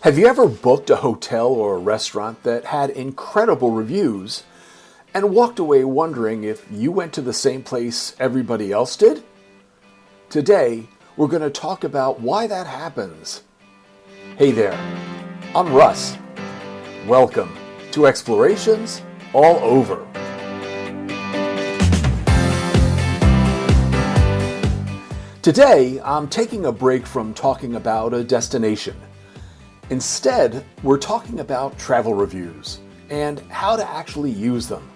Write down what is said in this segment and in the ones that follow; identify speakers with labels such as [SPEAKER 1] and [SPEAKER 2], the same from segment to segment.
[SPEAKER 1] Have you ever booked a hotel or a restaurant that had incredible reviews and walked away wondering if you went to the same place everybody else did? Today, we're going to talk about why that happens. Hey there, I'm Russ. Welcome to Explorations All Over. Today, I'm taking a break from talking about a destination. Instead, we're talking about travel reviews and how to actually use them.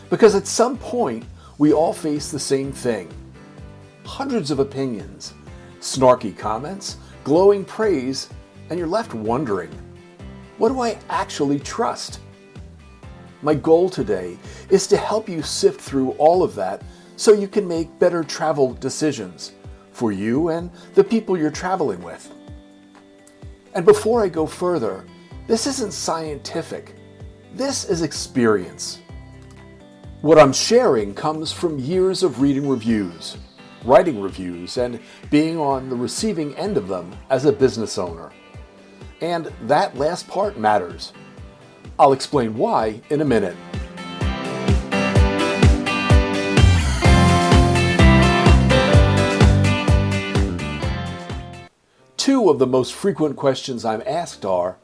[SPEAKER 1] Because at some point, we all face the same thing. Hundreds of opinions, snarky comments, glowing praise, and you're left wondering, what do I actually trust? My goal today is to help you sift through all of that so you can make better travel decisions for you and the people you're traveling with. And before I go further, this isn't scientific. This is experience. What I'm sharing comes from years of reading reviews, writing reviews, and being on the receiving end of them as a business owner. And that last part matters. I'll explain why in a minute. Two of the most frequent questions I'm asked are,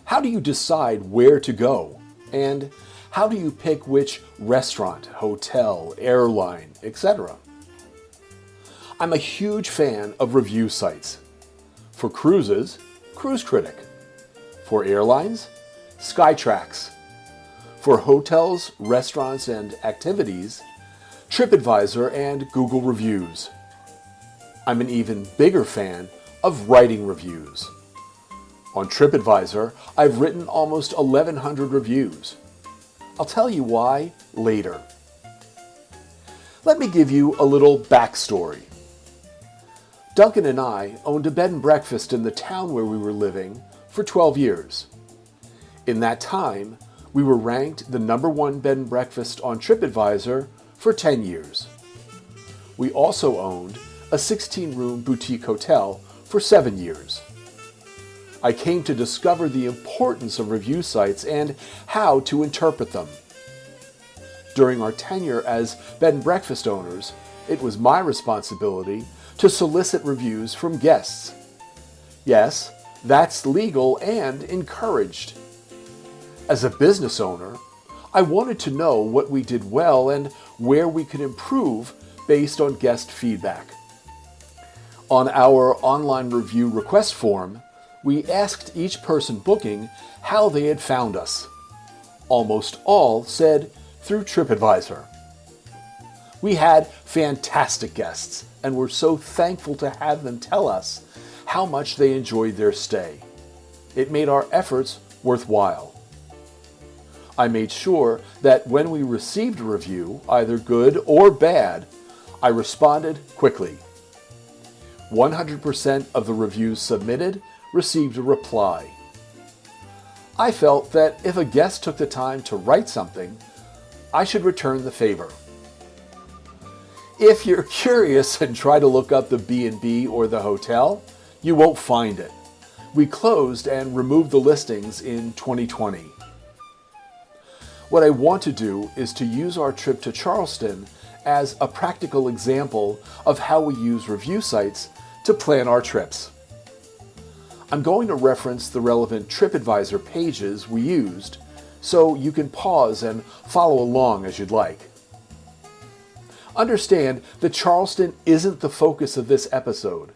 [SPEAKER 1] how do you decide where to go? And how do you pick which restaurant, hotel, airline, etc.? I'm a huge fan of review sites. For cruises, Cruise Critic. For airlines, Skytrax. For hotels, restaurants, and activities, TripAdvisor and Google Reviews. I'm an even bigger fan of writing reviews. On TripAdvisor, I've written almost 1,100 reviews. I'll tell you why later. Let me give you a little backstory. Duncan and I owned a bed and breakfast in the town where we were living for 12 years. In that time, we were ranked the #1 bed and breakfast on TripAdvisor for 10 years. We also owned a 16-room boutique hotel for 7 years. I came to discover the importance of review sites and how to interpret them. During our tenure as bed and breakfast owners, it was my responsibility to solicit reviews from guests. Yes, that's legal and encouraged. As a business owner, I wanted to know what we did well and where we could improve based on guest feedback. On our online review request form, we asked each person booking how they had found us. Almost all said through TripAdvisor. We had fantastic guests and were so thankful to have them tell us how much they enjoyed their stay. It made our efforts worthwhile. I made sure that when we received a review, either good or bad, I responded quickly. 100% of the reviews submitted received a reply. I felt that if a guest took the time to write something, I should return the favor. If you're curious and try to look up the B&B or the hotel, you won't find it. We closed and removed the listings in 2020. What I want to do is to use our trip to Charleston as a practical example of how we use review sites to plan our trips. I'm going to reference the relevant TripAdvisor pages we used, so you can pause and follow along as you'd like. Understand that Charleston isn't the focus of this episode.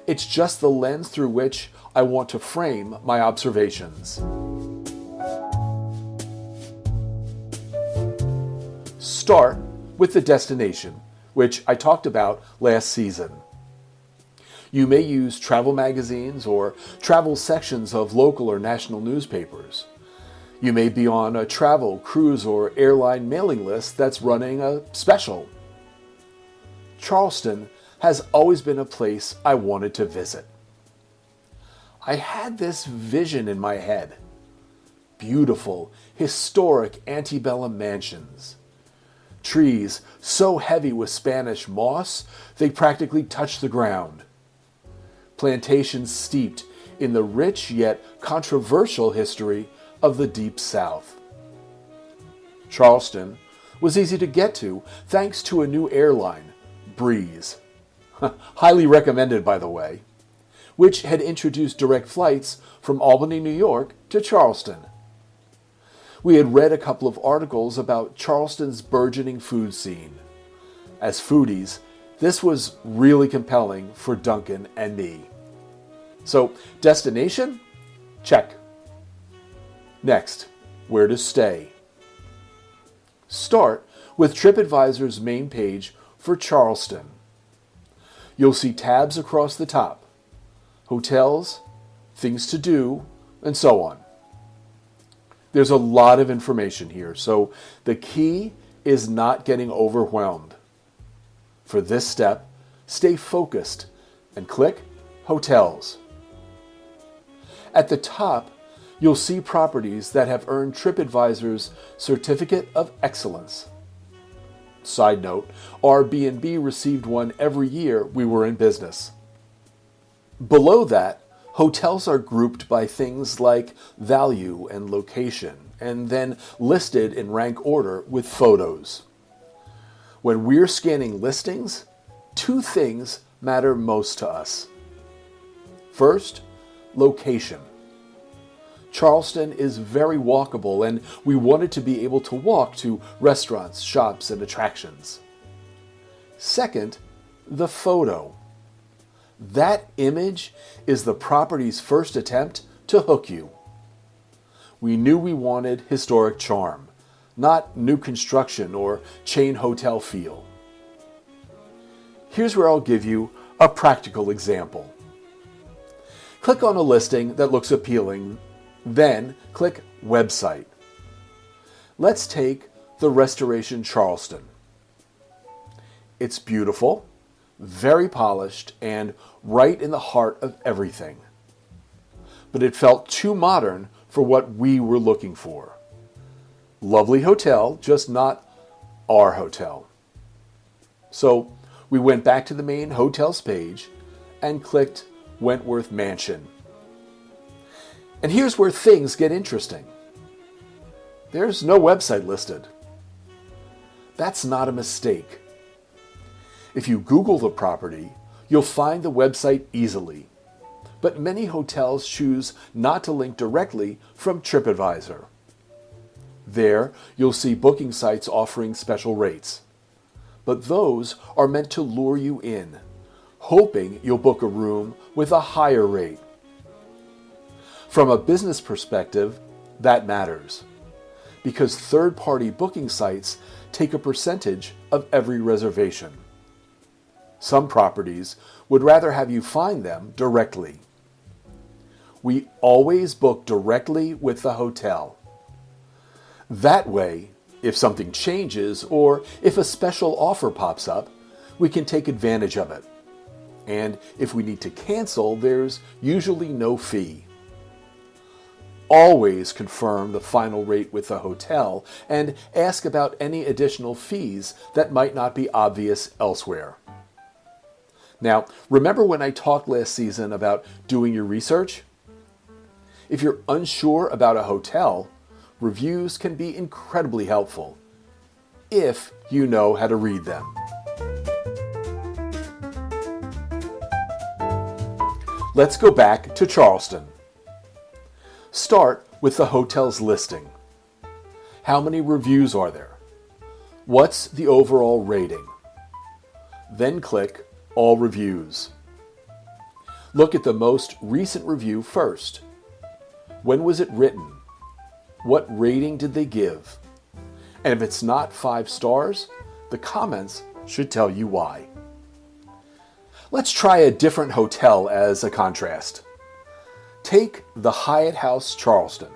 [SPEAKER 1] It's just the lens through which I want to frame my observations. Start with the destination, which I talked about last season. You may use travel magazines or travel sections of local or national newspapers. You may be on a travel, cruise, or airline mailing list that's running a special. Charleston has always been a place I wanted to visit. I had this vision in my head. Beautiful, historic antebellum mansions. Trees so heavy with Spanish moss they practically touch the ground. Plantations steeped in the rich yet controversial history of the Deep South. Charleston was easy to get to thanks to a new airline, Breeze, highly recommended by the way, which had introduced direct flights from Albany, New York to Charleston. We had read a couple of articles about Charleston's burgeoning food scene. As foodies, this was really compelling for Duncan and me. So, destination? Check. Next, where to stay. Start with TripAdvisor's main page for Charleston. You'll see tabs across the top: hotels, things to do, and so on. There's a lot of information here, so the key is not getting overwhelmed. For this step, stay focused and click Hotels. At the top, you'll see properties that have earned TripAdvisor's Certificate of Excellence. Side note, our B&B received one every year we were in business. Below that, hotels are grouped by things like value and location, and then listed in rank order with photos. When we're scanning listings, two things matter most to us. First, location. Charleston is very walkable, and we wanted to be able to walk to restaurants, shops, and attractions. Second, the photo. That image is the property's first attempt to hook you. We knew we wanted historic charm, not new construction or chain hotel feel. Here's where I'll give you a practical example. Click on a listing that looks appealing, then click Website. Let's take the Restoration Charleston. It's beautiful, very polished, and right in the heart of everything. But it felt too modern for what we were looking for. Lovely hotel, just not our hotel. So we went back to the main hotels page and clicked Wentworth Mansion. And here's where things get interesting. There's no website listed. That's not a mistake. If you Google the property, you'll find the website easily. But many hotels choose not to link directly from TripAdvisor. There, you'll see booking sites offering special rates. But those are meant to lure you in, hoping you'll book a room with a higher rate. From a business perspective, that matters, because third-party booking sites take a percentage of every reservation. Some properties would rather have you find them directly. We always book directly with the hotel. That way, if something changes or if a special offer pops up, we can take advantage of it. And if we need to cancel, there's usually no fee. Always confirm the final rate with the hotel and ask about any additional fees that might not be obvious elsewhere. Now, remember when I talked last season about doing your research? If you're unsure about a hotel, reviews can be incredibly helpful, if you know how to read them. Let's go back to Charleston. Start with the hotel's listing. How many reviews are there? What's the overall rating? Then click All Reviews. Look at the most recent review first. When was it written? What rating did they give? And if it's not 5 stars, the comments should tell you why. Let's try a different hotel as a contrast. Take the Hyatt House Charleston.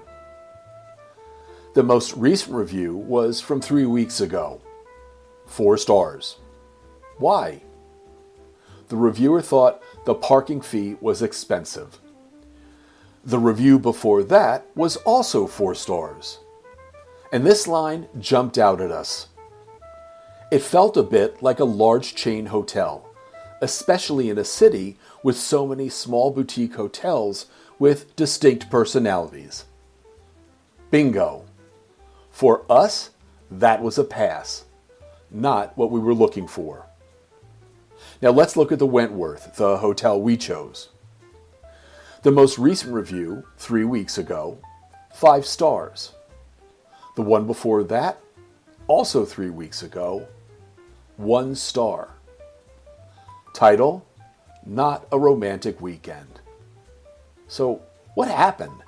[SPEAKER 1] The most recent review was from 3 weeks ago. 4 stars. Why? The reviewer thought the parking fee was expensive. The review before that was also 4 stars. And this line jumped out at us. It felt a bit like a large chain hotel, especially in a city with so many small boutique hotels with distinct personalities? Bingo. For us, that was a pass, not what we were looking for. Now let's look at the Wentworth, the hotel we chose. The most recent review, 3 weeks ago, 5 stars. The one before that, also 3 weeks ago, 1 star. Title, Not a Romantic Weekend. So, what happened?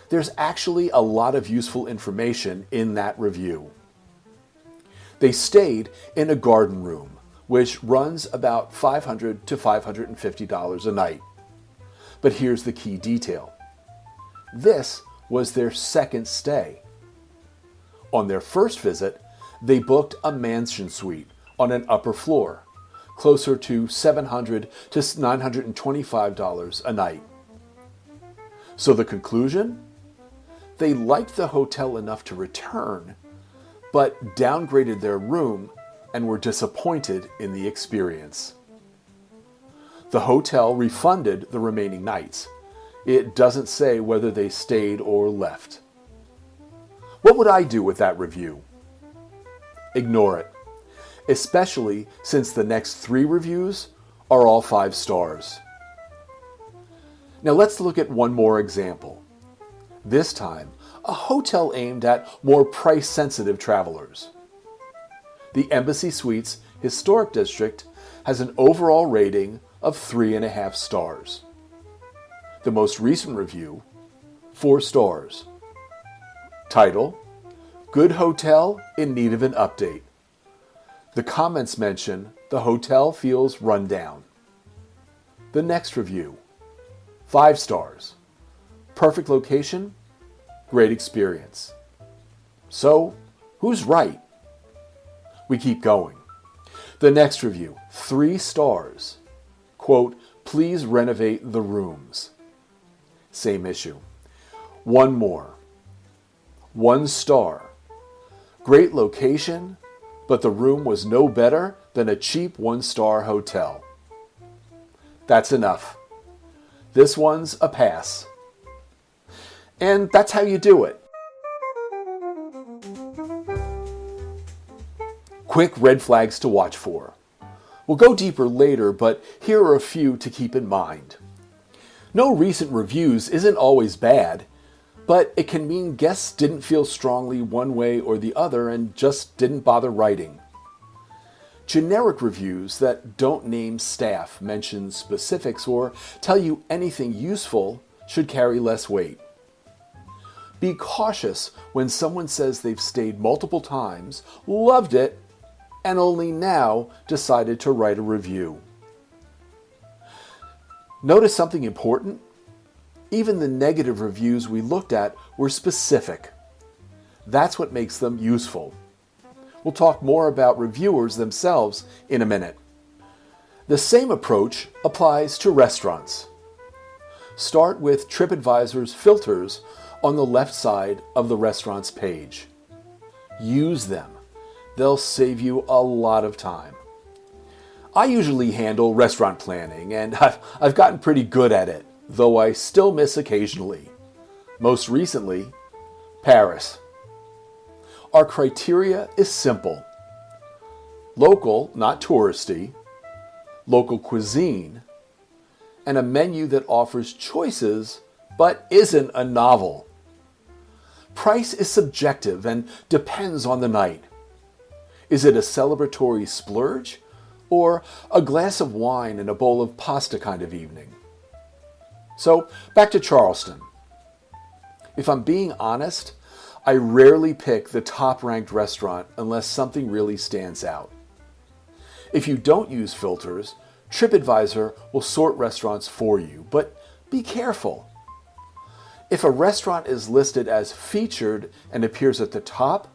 [SPEAKER 1] There's actually a lot of useful information in that review. They stayed in a garden room, which runs about $500 to $550 a night. But here's the key detail. This was their second stay. On their first visit, they booked a mansion suite on an upper floor, closer to $700 to $925 a night. So the conclusion? They liked the hotel enough to return, but downgraded their room and were disappointed in the experience. The hotel refunded the remaining nights. It doesn't say whether they stayed or left. What would I do with that review? Ignore it, especially since the next 3 reviews are all 5 stars. Now let's look at one more example. This time, a hotel aimed at more price-sensitive travelers. The Embassy Suites Historic District has an overall rating of 3.5 stars. The most recent review, 4 stars. Title, Good Hotel in Need of an Update. The comments mention the hotel feels run down. The next review, 5 stars. Perfect location, great experience. So, who's right? We keep going. The next review, 3 stars. Quote, please renovate the rooms. Same issue. One more. 1 star. Great location, but the room was no better than a cheap 1-star hotel. That's enough. This one's a pass. And that's how you do it. Quick red flags to watch for. We'll go deeper later, but here are a few to keep in mind. No recent reviews isn't always bad, but it can mean guests didn't feel strongly one way or the other and just didn't bother writing. Generic reviews that don't name staff, mention specifics, or tell you anything useful should carry less weight. Be cautious when someone says they've stayed multiple times, loved it, and only now decided to write a review. Notice something important? Even the negative reviews we looked at were specific. That's what makes them useful. We'll talk more about reviewers themselves in a minute. The same approach applies to restaurants. Start with TripAdvisor's filters on the left side of the restaurant's page. Use them. They'll save you a lot of time. I usually handle restaurant planning, and I've gotten pretty good at it, though I still miss occasionally. Most recently, Paris. Our criteria is simple. Local, not touristy, local cuisine, and a menu that offers choices but isn't a novel. Price is subjective and depends on the night. Is it a celebratory splurge or a glass of wine and a bowl of pasta kind of evening? So, back to Charleston. If I'm being honest, I rarely pick the top-ranked restaurant unless something really stands out. If you don't use filters, TripAdvisor will sort restaurants for you, but be careful. If a restaurant is listed as featured and appears at the top,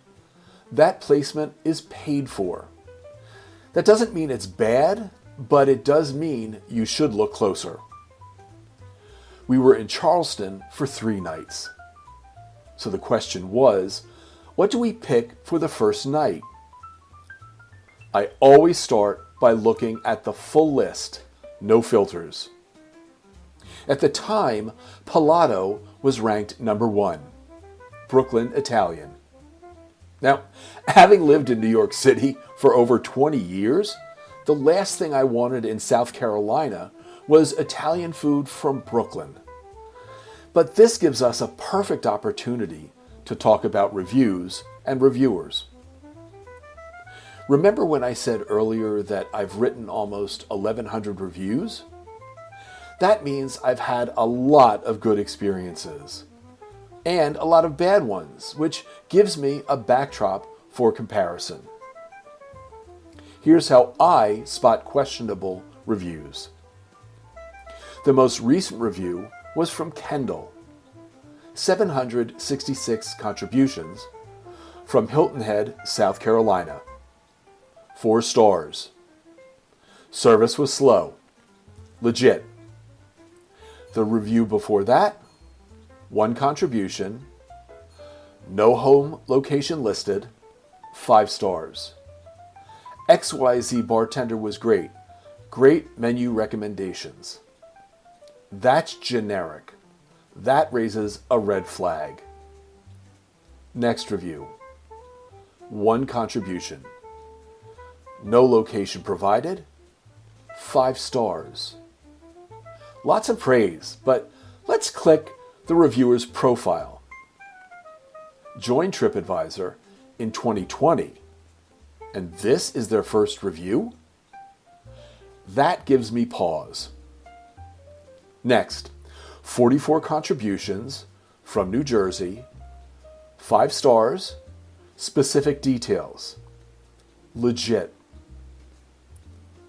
[SPEAKER 1] that placement is paid for. That doesn't mean it's bad, but it does mean you should look closer. We were in Charleston for 3 nights. So the question was, what do we pick for the first night? I always start by looking at the full list, no filters. At the time, Palato was ranked number 1, Brooklyn Italian. Now, having lived in New York City for over 20 years, the last thing I wanted in South Carolina was Italian food from Brooklyn. But this gives us a perfect opportunity to talk about reviews and reviewers. Remember when I said earlier that I've written almost 1,100 reviews? That means I've had a lot of good experiences and a lot of bad ones, which gives me a backdrop for comparison. Here's how I spot questionable reviews. The most recent review was from Kendall. 766 contributions from Hilton Head, South Carolina. 4 stars. Service was slow. Legit. The review before that, 1 contribution. No home location listed. 5 stars. XYZ bartender was great. Great menu recommendations. That's generic. That raises a red flag. Next review. 1 contribution. No location provided. 5 stars. Lots of praise, but let's click the reviewer's profile. Joined TripAdvisor in 2020, and this is their first review? That gives me pause. Next, 44 contributions from New Jersey, 5 stars, specific details. Legit.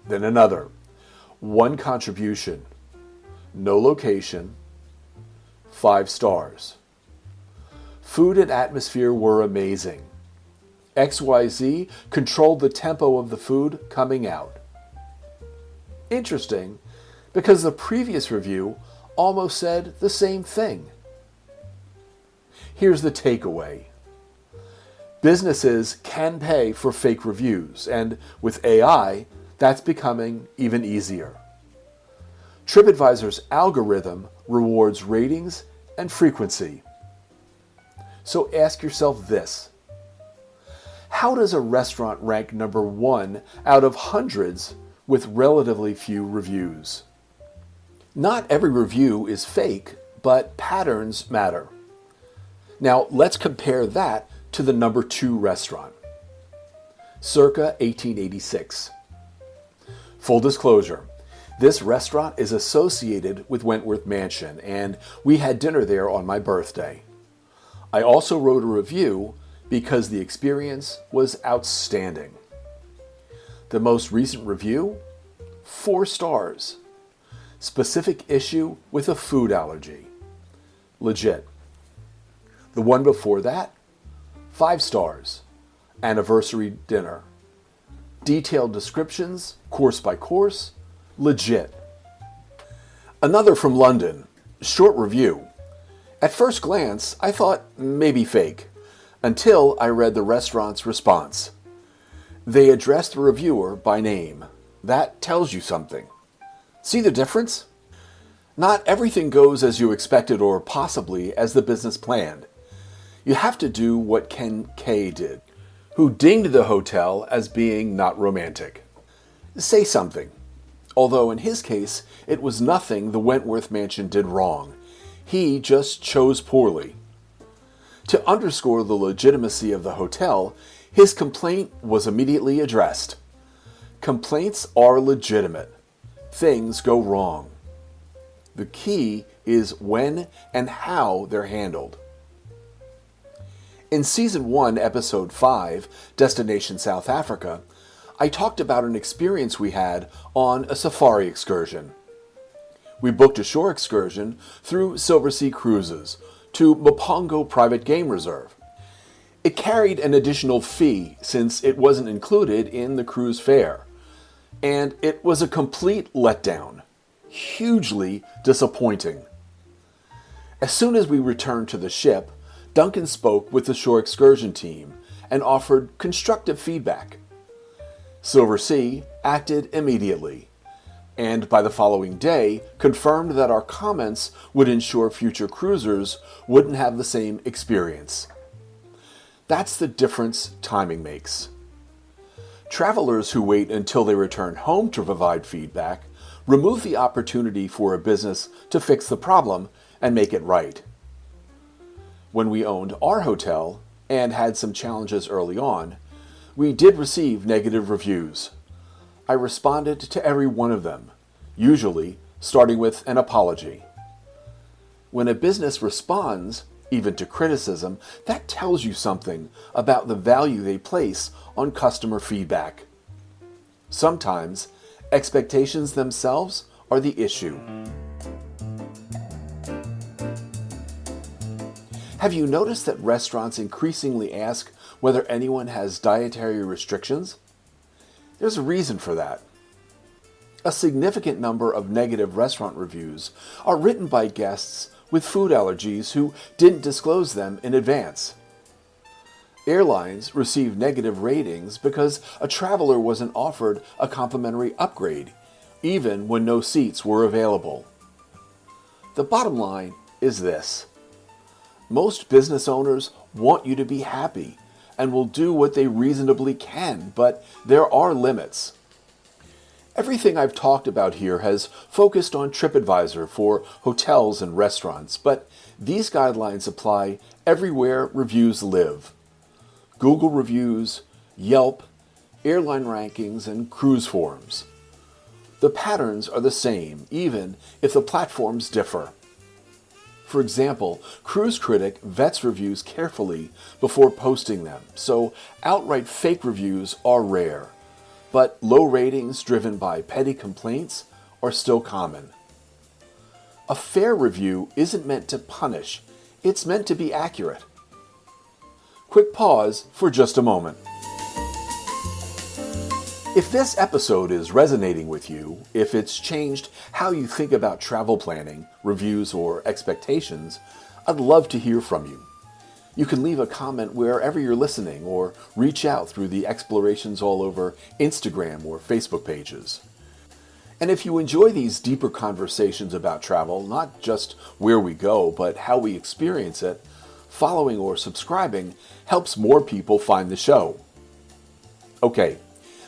[SPEAKER 1] Then another, 1 contribution, no location, 5 stars. Food and atmosphere were amazing. XYZ controlled the tempo of the food coming out. Interesting, because the previous review almost said the same thing. Here's the takeaway. Businesses can pay for fake reviews, and with AI, that's becoming even easier. TripAdvisor's algorithm rewards ratings and frequency. So ask yourself this. How does a restaurant rank number 1 out of hundreds with relatively few reviews? Not every review is fake, but patterns matter. Now let's compare that to the number 2 restaurant. Circa 1886. Full disclosure, this restaurant is associated with Wentworth Mansion, and we had dinner there on my birthday. I also wrote a review because the experience was outstanding. The most recent review? 4 stars. Specific issue with a food allergy. Legit. The one before that? 5 stars. Anniversary dinner. Detailed descriptions, course by course. Legit. Another from London. Short review. At first glance, I thought maybe fake, until I read the restaurant's response. They addressed the reviewer by name. That tells you something. See the difference? Not everything goes as you expected or possibly as the business planned. You have to do what Ken K did, who dinged the hotel as being not romantic. Say something. Although in his case, it was nothing the Wentworth Mansion did wrong. He just chose poorly. To underscore the legitimacy of the hotel, his complaint was immediately addressed. Complaints are legitimate. Things go wrong. The key is when and how they're handled. In Season 1, Episode 5, Destination South Africa, I talked about an experience we had on a safari excursion. We booked a shore excursion through Silversea Cruises to Mopongo Private Game Reserve. It carried an additional fee since it wasn't included in the cruise fare, and it was a complete letdown, hugely disappointing. As soon as we returned to the ship, Duncan spoke with the shore excursion team and offered constructive feedback. Silversea acted immediately. and by the following day confirmed that our comments would ensure future cruisers wouldn't have the same experience. That's the difference timing makes. Travelers who wait until they return home to provide feedback remove the opportunity for a business to fix the problem and make it right. When we owned our hotel and had some challenges early on, we did receive negative reviews. I responded to every one of them, usually starting with an apology. When a business responds, even to criticism, that tells you something about the value they place on customer feedback. Sometimes, expectations themselves are the issue. Have you noticed that restaurants increasingly ask whether anyone has dietary restrictions? There's a reason for that. A significant number of negative restaurant reviews are written by guests with food allergies who didn't disclose them in advance. Airlines receive negative ratings because a traveler wasn't offered a complimentary upgrade, even when no seats were available. The bottom line is this. Most business owners want you to be happy and will do what they reasonably can, but there are limits. Everything I've talked about here has focused on TripAdvisor for hotels and restaurants, but these guidelines apply everywhere reviews live. Google reviews, Yelp, airline rankings, and cruise forums. The patterns are the same, even if the platforms differ. For example, Cruise Critic vets reviews carefully before posting them, so outright fake reviews are rare. But low ratings driven by petty complaints are still common. A fair review isn't meant to punish, it's meant to be accurate. Quick pause for just a moment. If this episode is resonating with you, if it's changed how you think about travel planning, reviews, or expectations, I'd love to hear from you. You can leave a comment wherever you're listening or reach out through the Explorations All Over Instagram or Facebook pages. And if you enjoy these deeper conversations about travel, not just where we go, but how we experience it, following or subscribing helps more people find the show. Okay,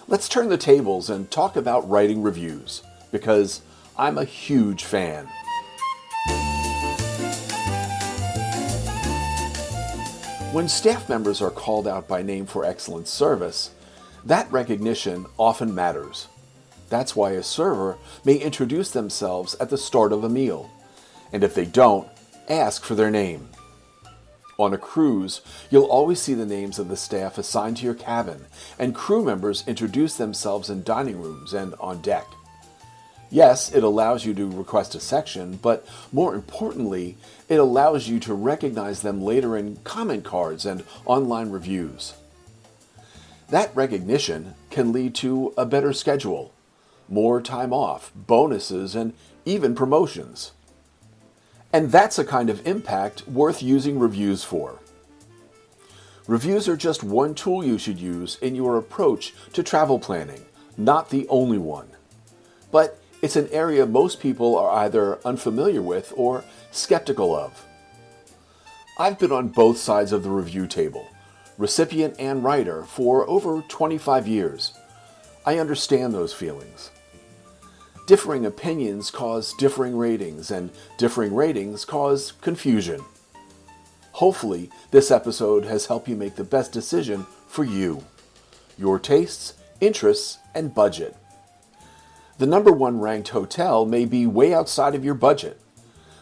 [SPEAKER 1] let's turn the tables and talk about writing reviews, because I'm a huge fan. When staff members are called out by name for excellent service, that recognition often matters. That's why a server may introduce themselves at the start of a meal, and if they don't, ask for their name. On a cruise, you'll always see the names of the staff assigned to your cabin, and crew members introduce themselves in dining rooms and on deck. Yes, it allows you to request a section, but more importantly, it allows you to recognize them later in comment cards and online reviews. That recognition can lead to a better schedule, more time off, bonuses, and even promotions. And that's a kind of impact worth using reviews for. Reviews are just one tool you should use in your approach to travel planning, not the only one. But it's an area most people are either unfamiliar with or skeptical of. I've been on both sides of the review table, recipient and writer, for over 25 years. I understand those feelings. Differing opinions cause differing ratings, and differing ratings cause confusion. Hopefully, this episode has helped you make the best decision for you, your tastes, interests, and budget. The number one ranked hotel may be way outside of your budget.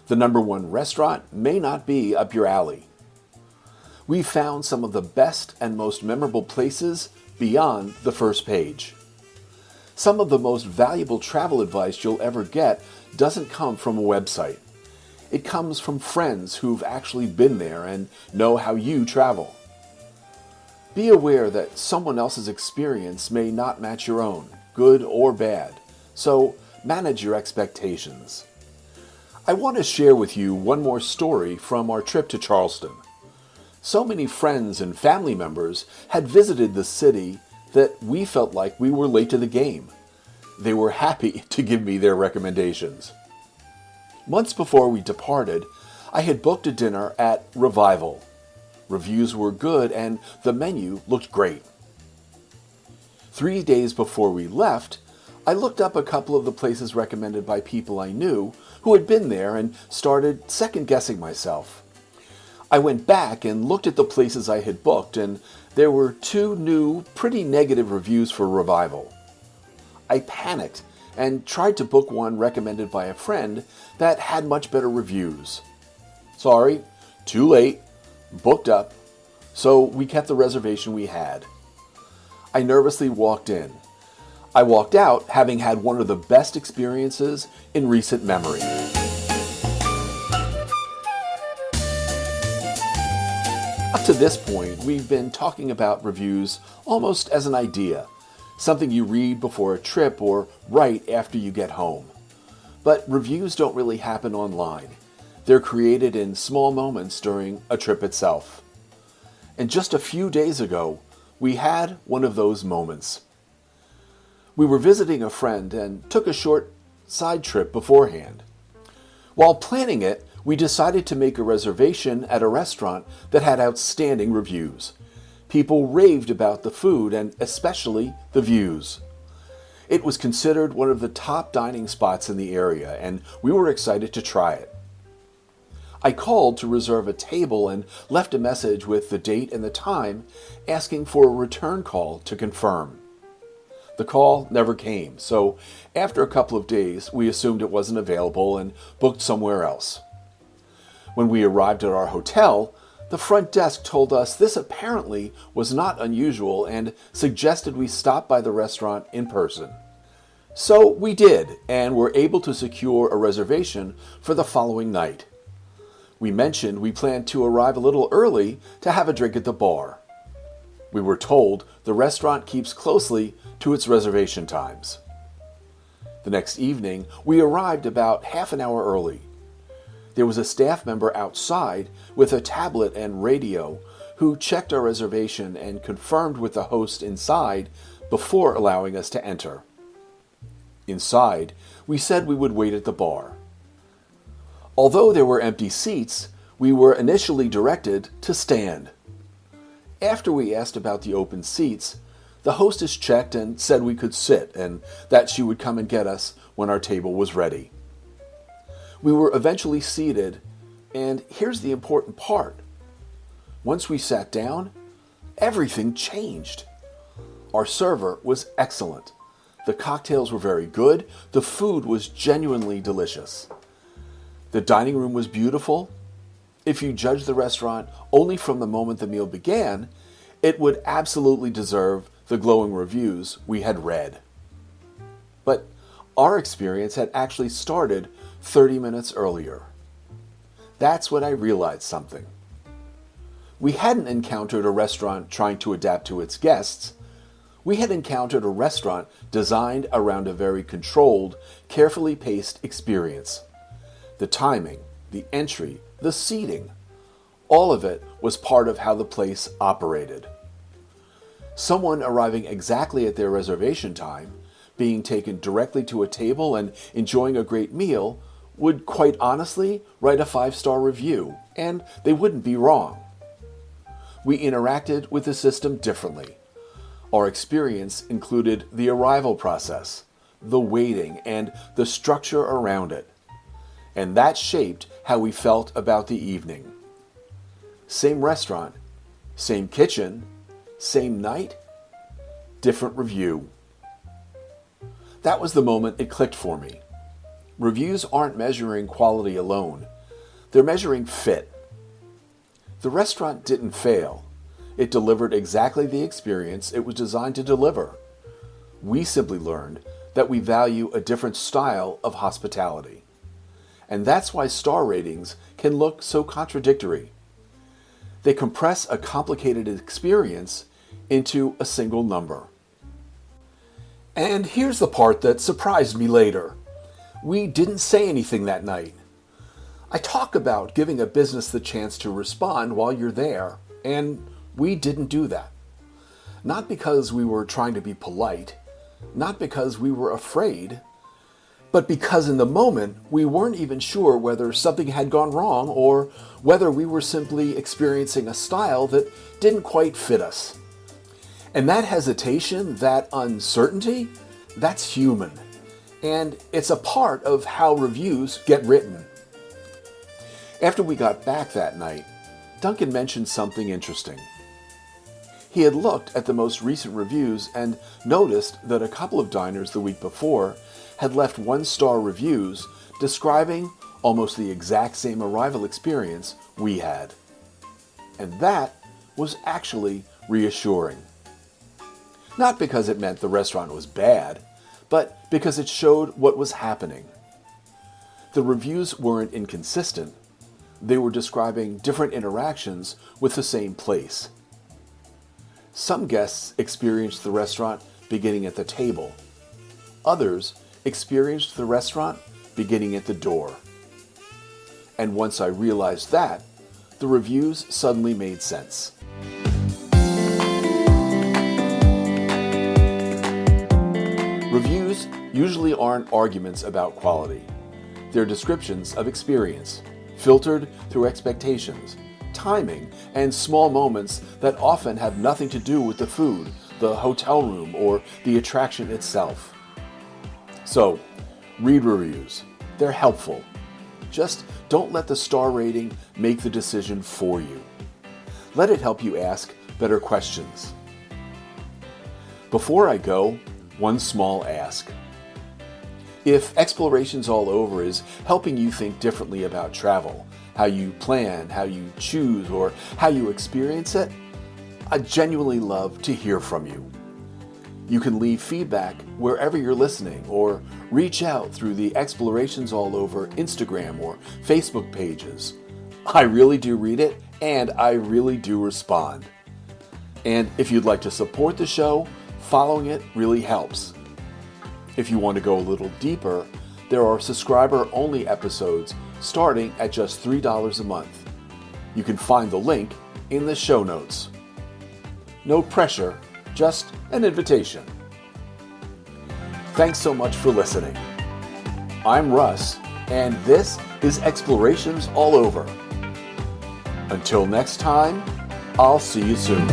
[SPEAKER 1] The number one restaurant may not be up your alley. We've found some of the best and most memorable places beyond the first page. Some of the most valuable travel advice you'll ever get doesn't come from a website. It comes from friends who've actually been there and know how you travel. Be aware that someone else's experience may not match your own, good or bad. So manage your expectations. I want to share with you one more story from our trip to Charleston. So many friends and family members had visited the city that we felt like we were late to the game. they were happy to give me their recommendations. Months before we departed, I had booked a dinner at Revival. Reviews were good and the menu looked great. 3 days before we left, I looked up a couple of the places recommended by people I knew who had been there and started second-guessing myself. I went back and looked at the places I had booked, and there were 2 new, pretty negative reviews for Revival. I panicked and tried to book one recommended by a friend that had much better reviews. Sorry, too late, booked up, so we kept the reservation we had. I nervously walked in. I walked out having had one of the best experiences in recent memory. Up to this point, we've been talking about reviews almost as an idea, something you read before a trip or right after you get home. But reviews don't really happen online. They're created in small moments during a trip itself. And just a few days ago, we had one of those moments. We were visiting a friend and took a short side trip beforehand. While planning it, we decided to make a reservation at a restaurant that had outstanding reviews. People raved about the food and especially the views. It was considered one of the top dining spots in the area, and we were excited to try it. I called to reserve a table and left a message with the date and the time, asking for a return call to confirm. The call never came, so after a couple of days, we assumed it wasn't available and booked somewhere else. When we arrived at our hotel, the front desk told us this apparently was not unusual and suggested we stop by the restaurant in person. So we did, and were able to secure a reservation for the following night. We mentioned we planned to arrive a little early to have a drink at the bar. We were told the restaurant keeps closely to its reservation times. The next evening, we arrived about half an hour early. There was a staff member outside with a tablet and radio who checked our reservation and confirmed with the host inside before allowing us to enter. Inside, we said we would wait at the bar. Although there were empty seats, we were initially directed to stand. After we asked about the open seats, the hostess checked and said we could sit and that she would come and get us when our table was ready. We were eventually seated, and here's the important part. Once we sat down, everything changed. Our server was excellent. The cocktails were very good. The food was genuinely delicious. The dining room was beautiful. If you judge the restaurant only from the moment the meal began, it would absolutely deserve the glowing reviews we had read. But our experience had actually started 30 minutes earlier. That's when I realized something. We hadn't encountered a restaurant trying to adapt to its guests. We had encountered a restaurant designed around a very controlled, carefully paced experience. The timing, the entry, the seating, all of it was part of how the place operated. Someone arriving exactly at their reservation time, being taken directly to a table and enjoying a great meal, would quite honestly write a 5-star review, and they wouldn't be wrong. We interacted with the system differently. Our experience included the arrival process, the waiting, and the structure around it. And that shaped how we felt about the evening. Same restaurant, same kitchen, same night, different review. That was the moment it clicked for me. Reviews aren't measuring quality alone. They're measuring fit. The restaurant didn't fail. It delivered exactly the experience it was designed to deliver. We simply learned that we value a different style of hospitality. And that's why star ratings can look so contradictory. They compress a complicated experience into a single number. And here's the part that surprised me later. We didn't say anything that night. I talk about giving a business the chance to respond while you're there, and we didn't do that. Not because we were trying to be polite. not because we were afraid, but because in the moment we weren't even sure whether something had gone wrong or whether we were simply experiencing a style that didn't quite fit us. And that hesitation, that uncertainty, that's human. And it's a part of how reviews get written. After we got back that night, Duncan mentioned something interesting. He had looked at the most recent reviews and noticed that a couple of diners the week before had left one-star reviews describing almost the exact same arrival experience we had. And that was actually reassuring. Not because it meant the restaurant was bad, but because it showed what was happening. The reviews weren't inconsistent. They were describing different interactions with the same place. Some guests experienced the restaurant beginning at the table. Others experienced the restaurant beginning at the door. And once I realized that, the reviews suddenly made sense. Reviews usually aren't arguments about quality. They're descriptions of experience, filtered through expectations, timing, and small moments that often have nothing to do with the food, the hotel room, or the attraction itself. So, read reviews. They're helpful. Just don't let the star rating make the decision for you. Let it help you ask better questions. Before I go, one small ask. If Explorations All Over is helping you think differently about travel, how you plan, how you choose, or how you experience it, I'd genuinely love to hear from you. You can leave feedback wherever you're listening or reach out through the Explorations All Over Instagram or Facebook pages. I really do read it and I really do respond. And if you'd like to support the show, following it really helps. If you want to go a little deeper, there are subscriber-only episodes starting at just $3 a month. You can find the link in the show notes. No pressure, just an invitation. Thanks so much for listening. I'm Russ, and this is Explorations All Over. Until next time, I'll see you soon.